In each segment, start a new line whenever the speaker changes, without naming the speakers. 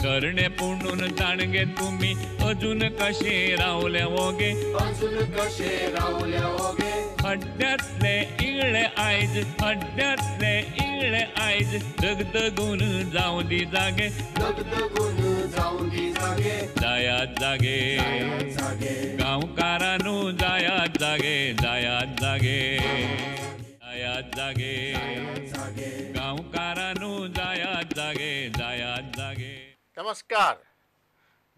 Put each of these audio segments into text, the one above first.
करणे पुणून जाणगे तुम्ही अजून कसे रावले वोगे
अजून कसे रावले वोगे
हड्ड्यातले इळे आयज हड्ड्यातले इळे आयज दगदगून जाऊ दी जागे
दगदगून जाऊ दी जागे
जायात जागे गावकारानू जायात जागे जायात जागे जायात जागे गावकारानू जायात जागे जायात जागे.
नमस्कार.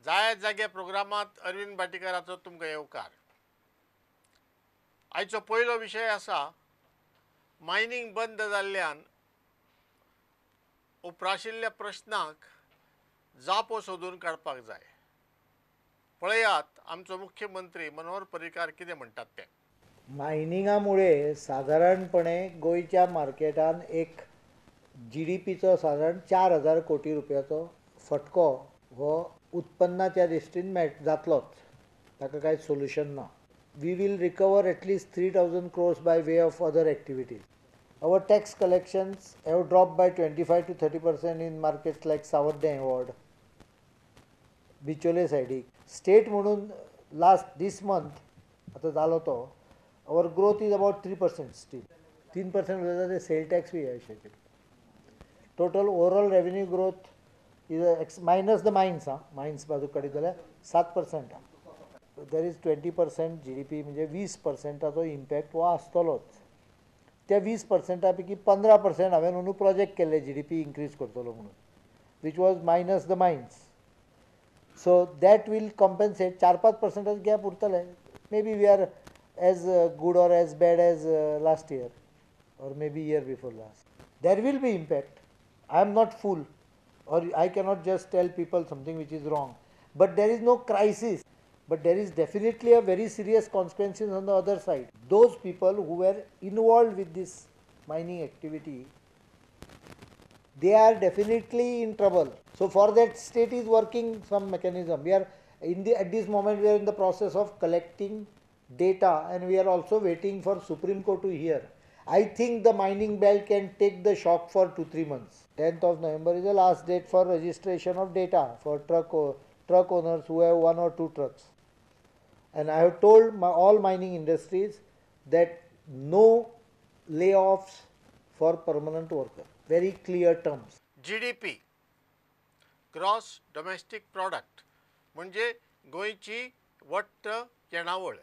जायात जागे प्रोग्रामात अरविंद भाटीकाराचो तुमकां येवकार. आयचो पयलो विशय आसा मायनिंग बंद जाल्ल्यान उपराशिल्ल्या प्रश्नाक जापो सोदून काडपाक जाय. पळयात आमचो मुख्यमंत्री मनोहर पर्रीकार कितें म्हणटात ते.
मायनिंगामुळे साधारणपणे गोयच्या मार्केटान एक GDPचो साधारण 4,000 कोटी रुपयाचो फटको हो उत्पन्नाच्या दृश्टीन जातलोच. ताका कांय सोल्युशन ना. We will recover at least 3,000 crores by way of other activities. Our tax collections have dropped by 25 to 30% in markets like Sawadde Ward, बिचोले सायडीक. स्टेट म्हणून this month आता जालो तो our growth is about 3% still. 3% was the sale tax we have. Total overall revenue growth is minus the mines. Mines बाजू कडे जाल्यार 7%. There is 20% GDP म्हणजे 20%ाचो impact हो आसतलोच. त्या 20% पैकी 15% हांवें अंदू प्रोजेक्ट केल्ले GDP इन्क्रीज करतलो म्हणून, which was minus the mines. So that will compensate. 4-5% gap उरतले. Maybe we are as good or as bad as last year or maybe year before last. There will be impact. I am not fool or I cannot just tell people something which is wrong. But there is no crisis. But there is definitely a very serious consequences on the other side. Those people who were involved with this mining activity, they are definitely in trouble. So for that, state is working some mechanism. We are at this moment we are in the process of collecting data and we are also waiting for Supreme Court to hear. I think the mining belt can take the shock for 2-3 months. 10th of November is the last date for registration of data for truck owners who have 1 or 2 trucks. And I have told all mining industries that no layoffs for permanent workers. Very clear terms.
GDP gross domestic product म्हणजे गोंयची वट्ट येणावळ.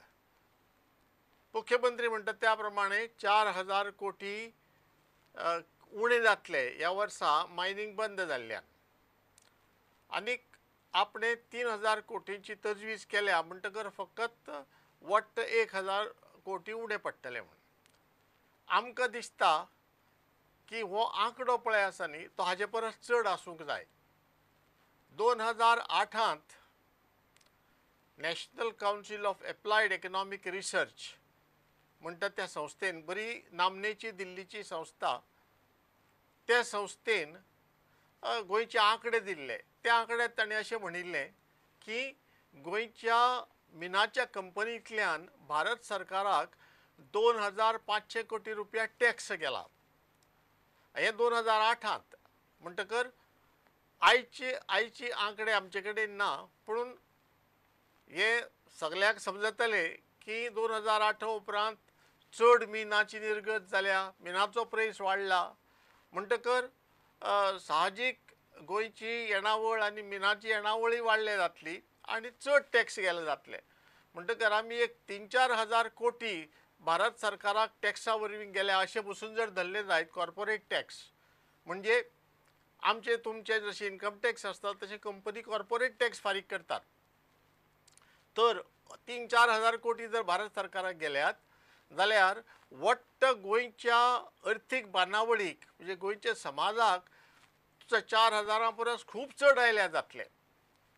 मुख्यमंत्री म्हणटात त्या प्रमाणे 4,000 कोटी उणे जातले ह्या वर्सा मायनिंग बंद जाल्ल्यान. आनीक आपणे 3,000 कोटींची तजवीज केल्या म्हणटकर फकत वट्ट 1,000 कोटी उणे पडटले म्हणून. आमकां दिसता की हो आंकडो पळय आसा न्ही तो हाजे परस चड आसूंक जाय. 2008 national council of applied economic research म्हणटा त्या संस्थेन, बरी नामनेची दिल्लीची संस्था, त्या संस्थेन गोंयचे आंकडे दिल्ले. त्या आंकड्यात ताणें अशें म्हणिल्लें की गोंयच्या मिनाच्या कंपनींतल्यान भारत सरकाराक 2,500 कोटी रुपया टॅक्स गेला. हे 2008 म्हणटकर आयची आंकडे आमचे कडेन ना, पूण हे सगळ्याक समजतले की 2008 उपरांत चड मिनाची निर्गत जाल्या, मिनाचो प्रेस वाडला म्हणटकर साहजीक गोंयची येणावळ आनी मिनाची येणावळी वाडले जातली आनी चड टॅक्स गेले जातले. म्हणटकर आमी एक 3-4 हजार कोटी भारत सरकाराक टॅक्सा वरवीं गेल्या अशें बसून जर धरले जायत कॉर्पोरेट टॅक्स, म्हणजे आमचे तुमचे जशे इन्कम टॅक्स आसता तशें कंपनी कॉर्पोरेट टॅक्स फारीक करतात, तर 3-4 हजार कोटी जर भारत सरकाराक गेल्यात जाल्यार वट्ट गोंयच्या अर्थीक बांदावळीक म्हणजे गोंयच्या समाजाक 4,000 परस खूब चड आयल्या जातले.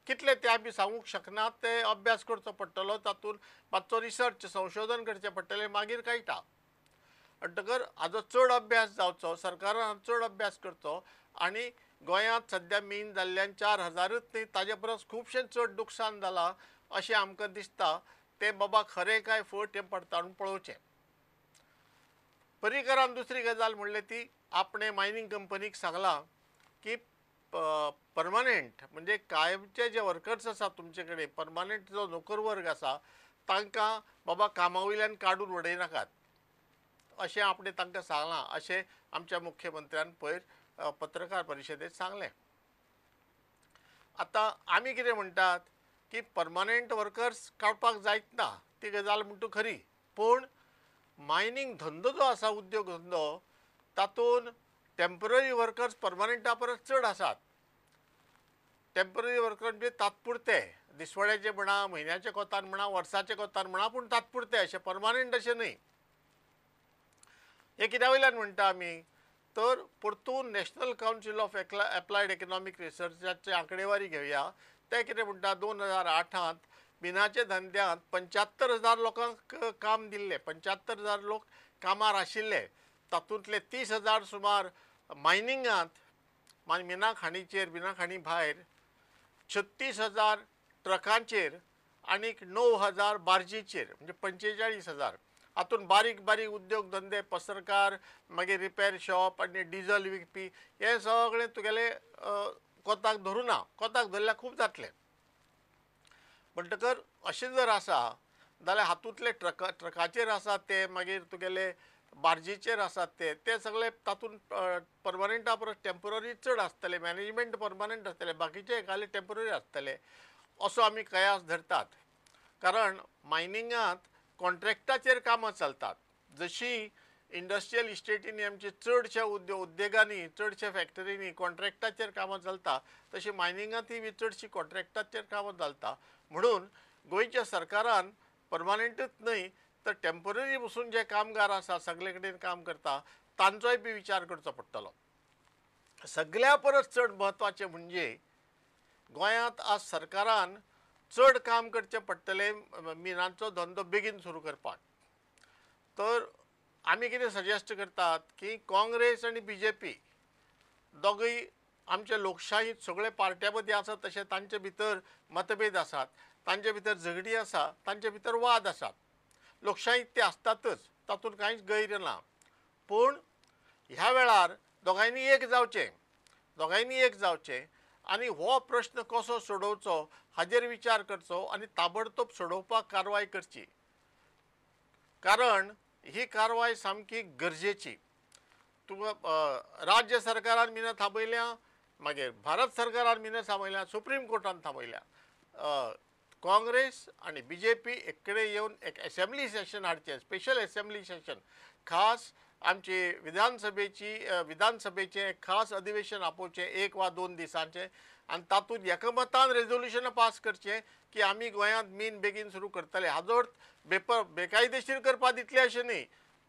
कितले ते आमी सांगूंक शकनात, ते अभ्यास करचो पडटलो, तातूंत मातसो रिसर्च संशोधन करचें पडटलें, मागीर कळटा. म्हणटकर हाजो चड अभ्यास जावचो, सरकारान चड अभ्यास करचो आनी गोंयांत सद्या मीन जाल्ल्यान 4,000च न्ही ताजे परस खुबशें चड नुकसान जालां अशें आमकां दिसता. ते बाबा खरें काय फट हें पडताळून पळोवचें. पर्रीकारान दुसरी गजाल म्हणली ती आपणे मायनिंग कंपनीक सांगलां की परमनंट म्हणजे कायमचे जे वर्कर्स आसा तुमचे कडेन परमनंट जो नोकर वर्ग आसा तांकां बाबा कामा वयल्यान काडून उडयनाकात अशें आपणें तांकां सांगलां अशें आमच्या मुख्यमंत्र्यान पयर पत्रकार परिशदेंत सांगलें. आतां आमी कितें म्हणटात की परमनंट वर्कर्स काडपाक जायत ना ती गजाल म्हणटा खरी, पूण मायनींग धंदो जो आसा उद्योग धंदो तातूंत टेम्पररी वर्कर्स परमनंटा परस चड आसात. टेम्पररी वर्कर म्हणजे तात्पुरते दिसवड्याचे म्हणा, म्हयन्याच्या कोतान म्हणा, वर्साच्या कोतान म्हणा, पूण तात्पुरते अशें परमनंट अशें न्हय. हे कित्या वयल्यान म्हणटा आमी तर परतून national council of applied economic रिसर्चाचे आंकडेवारी घेवया. ते कितें म्हणटा 2008 बिनाचे धंद्यांत 75,000 लोकांक काम दिल्लें, 75,000 लोक कामार आशिल्ले. तातूंतले 30,000 सुमार मायनिंगांत मिना खाणीचेर मिना खाणी भायर, 36,000 ट्रकांचेर आनीक 9,000 बार्जीचेर म्हणजे 45,000. हातूंत बारीक बारीक उद्योग धंदे पसरकार मागीर रिपेर शॉप आनी डिझल विकपी हे सगळें तुगेले कोताक धरूं ना. कोताक धरल्यार खूब जातले. म्हणटकर अशें जर आसा जाल्यार हातूंतले ट्रकाचेर आसात ते मागीर तुगेले बार्जीचेर आसात ते सगळे तातूंत परमनंटा परस टेम्पररी चड आसतले. मॅनेजमेंट परमनंट आसतले, बाकीचे एकाले टेम्पररी आसतले असो आमी कयास धरतात. कारण मायनिंगांत कॉन्ट्रॅक्टाचेर कामां चलतात. जशी इंडस्ट्रियल इस्टेटींनी आमचे चडशा उद्देगांनी चडशा फॅक्टरींनी कॉन्ट्रॅक्टाचेर कामां चलता तशी मायनिंगांतय बी चडशी कॉन्ट्रॅक्टाचेर कामां चलता. म्हणून गोंयच्या सरकारान परमनंटूच न्हय तर टेम्पररी बसून जे कामगार आसा सगळे कडेन काम करता तांचोय बी विचार करचो पडटलो. सगळ्या परस चड म्हत्वाचें म्हणजे गोंयांत आज सरकारान चड काम करचें पडटलें मिनाचो धंदो बेगीन सुरू करपाक. तर आमी कितें सजेस्ट करतात की काँग्रेस आनी BJP दोगूय आमचे लोकशाहीत सगळे पार्ट्या मदीं आसात तशें तांचे भितर मतभेद आसात, तांचे भितर झगडी आसा, तांचे भितर वाद आसात. लोकशाहीत ते आसतातच, तातूंत कांयच गैर ना. पूण ह्या वेळार दोगांयनी एक जावचें आनी हो प्रश्न कसो सोडोवचो हाजेर विचार करचो आनी ताबडतोब सोडोवपाक कारवाय करची. कारण ही कारवाय सामकी गरजेची. राज्य सरकारान मिना थांबयल्या, मागीर भारत सरकारान मिना थांबयल्या, सुप्रीम कोर्टान थांबयल्या. काँग्रेस आनी BJP एक कडेन येवन एक असेंब्ली सेशन हाडचें, स्पेशल असेंब्ली सेशन, खास आमची विधानसभेचें खास अधिवेशन आपोवचें 1 वा 2 दिसांचें आनी तातूंत एकमतान रेजोल्युशनां पास करचें की आमी गोंयांत मीन बेगीन सुरू करतले. हाजो अर्थ बेकायदेशीर करपा दितले अशें न्हय.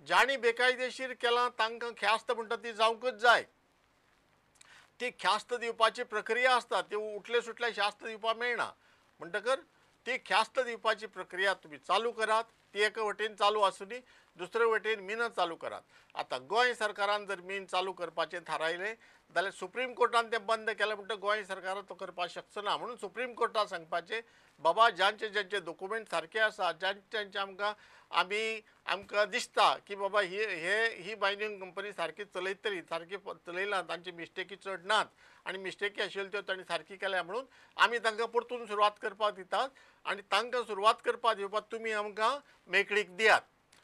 जाणी बेकायदेशीर केलां तांकां ख्यास्त म्हणटा ती जावंकच जाय. ती ख्यास्त दिवपाची प्रक्रिया आसता, ती उठले सुटले ख्यास्त दिवपाक मेळना. म्हणटकर ती ख्यास्त दिवपाची प्रक्रिया तुमी चालू करात. ती एका वटेन चालू आसुनी, दुसरे वटेन मिनां चालू करात. आतां गोंय सरकारान जर मीन चालू करपाचें थारायलें जाल्यार सुप्रीम कोर्टान तें बंद केलें म्हणटा गोंय सरकारान तो करपाक शकचो ना. म्हणून सुप्रीम कोर्टाक सांगपाचें बाबा ज्यांचे डॉक्युमेंट सारके आसा, ज्यांचे आमकां दिसता की बाबा ही मायनिंग कंपनी सारकी चलयतली, सारकी चलयना, तांची मिस्टेकी चड नात आनी मिस्टेकी आशिल्ल्यो त्यो तांणी सारकी केल्या म्हणून आमी तांकां परतून सुरवात करपाक दितात आनी तांकां सुरवात करपाक दिवपाक तुमी आमकां मेकळीक दियात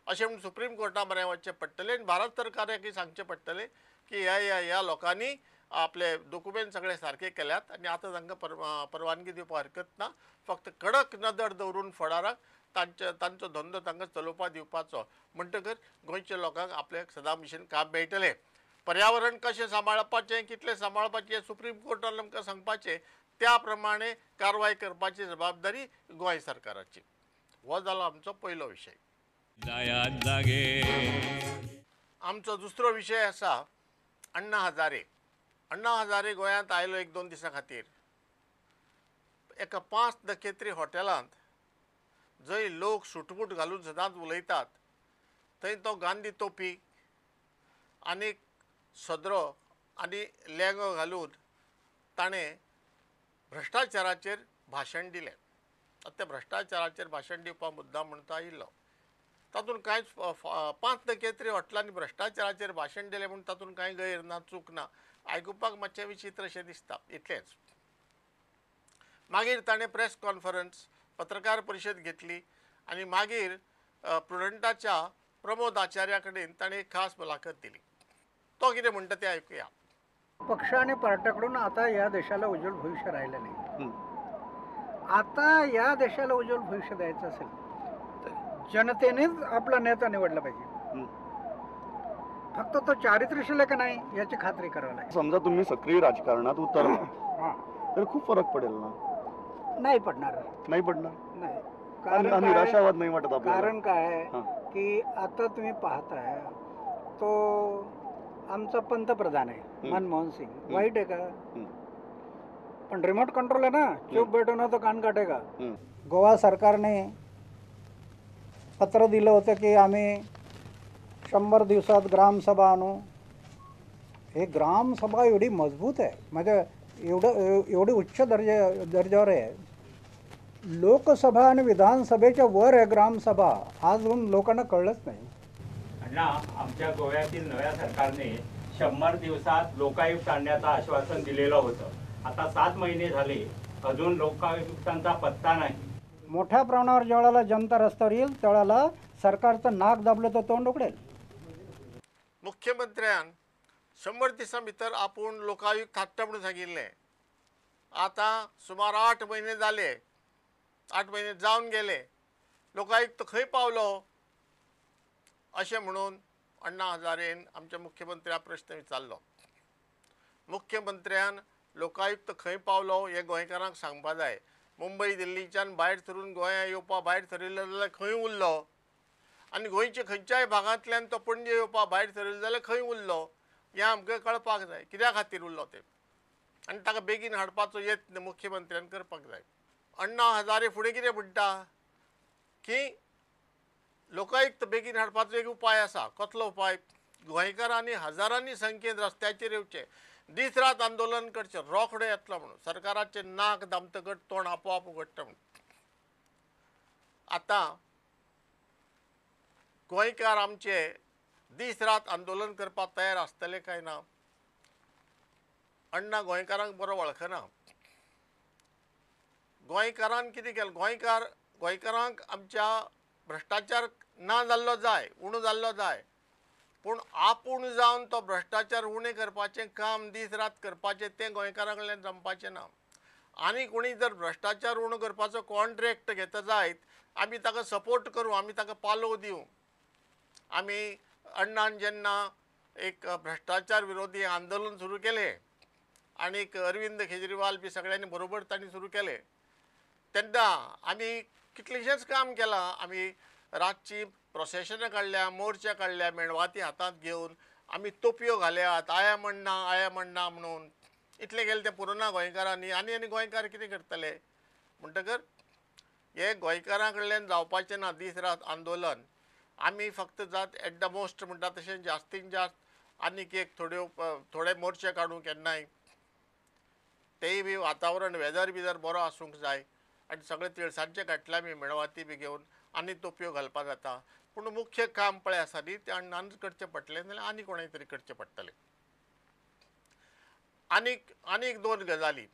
अशें म्हणून सुप्रीम कोर्टा मेरेन वचचें पडटलें. आनी भारत सरकाराकय सांगचें पडटलें की ह्या लोकांनी आपले डॉक्युमेंट सगळे सारके केल्यात आनी आतां तांकां परवानगी दिवपाक हरकत ना. फक्त कडक नदर दवरून फुडाराक तांचो धंदो तांकां चलोवपाक दिवपाचो. म्हणटकर गोंयच्या लोकांक आपल्याक सदां भशेन काम मेळटलें. पर्यावरण कशें सांबाळपाचें, कितलें सांबाळपाचें सुप्रीम कोर्टान आमकां सांगपाचें, त्या प्रमाणे कारवाय करपाची जबाबदारी गोंय सरकाराची. हो जालो आमचो पयलो विशय.
जायात जागे.
आमचो दुसरो विशय आसा अण्णा हजारे. अण्णा हजारे गोंयांत आयलो 1-2 दिसां खातीर. एका 5 नखेत्री हॉटेलांत जंय लोक सुटबूट घालून सदांच उलयतात थंय तो गांधी टोपी आनीक सदरो आनी लेंगो घालून ताणें भ्रश्टाचाराचेर भाशण दिलें. त्या भ्रश्टाचाराचेर भाशण दिवपाक मुद्दाम म्हणून तो आयिल्लो. तातूंत कांयच 5 नखेत्री हॉटेलांनी भ्रश्टाचाराचेर भाशण दिलें म्हणून तातूंत कांय गैर ना, चूक ना. आयकुपाक मातशें विचित्रशें दिसता इतलेंच. मागीर ताणें प्रेस कॉन्फरन्स पत्रकार परिशद घेतली आनी मागीर प्रुडंटाच्या प्रमोद आचार्या कडेन ताणें एक खास मुलाखत दिली. तो कितें म्हणटा तें आयकुया.
पक्ष आणि पार्ट्याकडून आता या देशाला उज्ज्वल भविष्य राहिलं नाही. आता या देशाला उज्ज्वल भविष्य द्यायचं असेल तर जनतेनेच आपला नेता निवडला पाहिजे. फक्त तो चारित्र्यशील आहे का नाही याची खात्री करावी लागेल.
समजा तुम्ही सक्रिय राजकारणात उतरला
हां,
तर खूप फरक पडेल ना.
नाही पडणार.
नाही पडणार.
नाही.
आणि
कारण
निराशावाद नाही वाटत आपल्याला.
कारण काय
हां.
की आता तुम्ही पाहताय तो आमचा पंतप्रधान आहे मनमोहन सिंग. वाईट आहे का? पण रिमोट कंट्रोल आहे ना. चूप बैठो ना तो कान काटेगा. गोवा सरकारने पत्र दिलं होतं की आम्ही 100 दिवसात ग्रामसभा आणू. हे ग्रामसभा एवढी मजबूत आहे, म्हणजे एवढी उच्च दर्जावर आहे. लोकसभा आणि विधानसभेच्या वर आहे ग्रामसभा. अजून लोकांना कळलंच नाही.
अण्णा, आमच्या गोव्यातील नव्या सरकारने 100 दिवसात लोकायुक्त आणण्याचं आश्वासन दिलेलं होतं. आता 7 महिने झाले, अजून लोकायुक्तांचा पत्ता नाही.
मोठ्या प्रमाणावर ज्यावेळेला जनता रस्त्यावर येईल त्यावेळेला सरकारचं नाक दाबलं तर तोंड उघडेल.
मुख्यमंत्र्यान 100 दिसां भितर आपूण लोकायुक्त हाडटा म्हणून सांगिल्लें. आतां सुमार 8 म्हयने जाले, 8 म्हयने जावन गेले. लोकायुक्त खंय पावलो अशें म्हणून अण्णा हजारेन आमच्या मुख्यमंत्र्याक प्रश्न विचारलो. मुख्यमंत्र्यान लोकायुक्त खंय पावलो हें गोंयकारांक सांगपा जाय. मुंबय दिल्लीच्यान भायर सरून गोंया येवपा भायर सरिल्लो जाल्यार खंय उरलो, आनी गोंयच्या खंयच्याय भागांतल्यान तो पणजे येवपा भायर सरिल्लो जाल्यार खंय उरलो हें आमकां कळपाक जाय. कित्या खातीर उरलो तें आनी ताका बेगीन हाडपाचो यत्न मुख्यमंत्र्यान करपाक जाय. अण्णा हजारे फुडें कितें म्हणटा की लोकायुक्त बेगीन हाडपाचो एक उपाय आसा. कसलो उपाय? गोंयकारांनी हजारांनी संख्येन रस्त्याचेर येवचे, दीस रात आंदोलन करचें, रोखडो येतलो म्हणून. सरकाराचें नाक दामतकच तोंड आपोआप उगडटा म्हणून. आतां गोंयकार आमचे दीस रात आंदोलन करपाक तयार आसतले काय ना अण्णा गोंयकारांक बरो वळखना. गोंयकारान कितें केलें? गोंयकारांक आमच्या भ्रश्टाचार ना जाल्लो जाय, उणो जाल्लो जाय, पूण आपूण जावन तो भ्रश्टाचार उणें करपाचें काम दीस रात करपाचें तें गोंयकारां कडल्यान जमपाचें ना. आनी कोणी जर भ्रश्टाचार उणो करपाचो कॉन्ट्रॅक्ट घेता जायत आमी ताका सपोर्ट करूं, आमी ताका पालोव दिवं. आमी अण्णान जेन्ना एक भ्रश्टाचार विरोधी आंदोलन सुरू केलें आनीक अरविंद केजरीवाल बी सगळ्यांनी बरोबर तांणी सुरू केलें तेन्ना आमी कितलेशेच काम केलां. आमी रातची प्रोसेशनां काडल्या, मोर्चा काडल्या, मेणवाती हातांत घेवन आमी तोपयो घाल्यात, आया म्हणना म्हणून. इतलें केलें तें पुरोना गोंयकारांनी. आनी गोंयकार कितें करतले म्हणटकर हे गोंयकारां कडल्यान जावपाचें ना दीस रात आंदोलन. आमी फक्त जात एट द मोस्ट म्हणटा तशें जास्तीत जास्त आनीक एक थोडे मोर्चे काडूं केन्नाय. तेय बी वातावरण वेदर बिदर बरो आसूंक जाय आनी सगळे तिळसांजचे काडटले आमी मेणवाती बी घेवन आनी तोपयो घालपा जाता. पूण मुख्य काम पळय आसा न्ही तें अण्णानूच करचें पडटलें नाल्यार आनी कोणें तरी करचें पडटलें. आनीक 2 गजाली.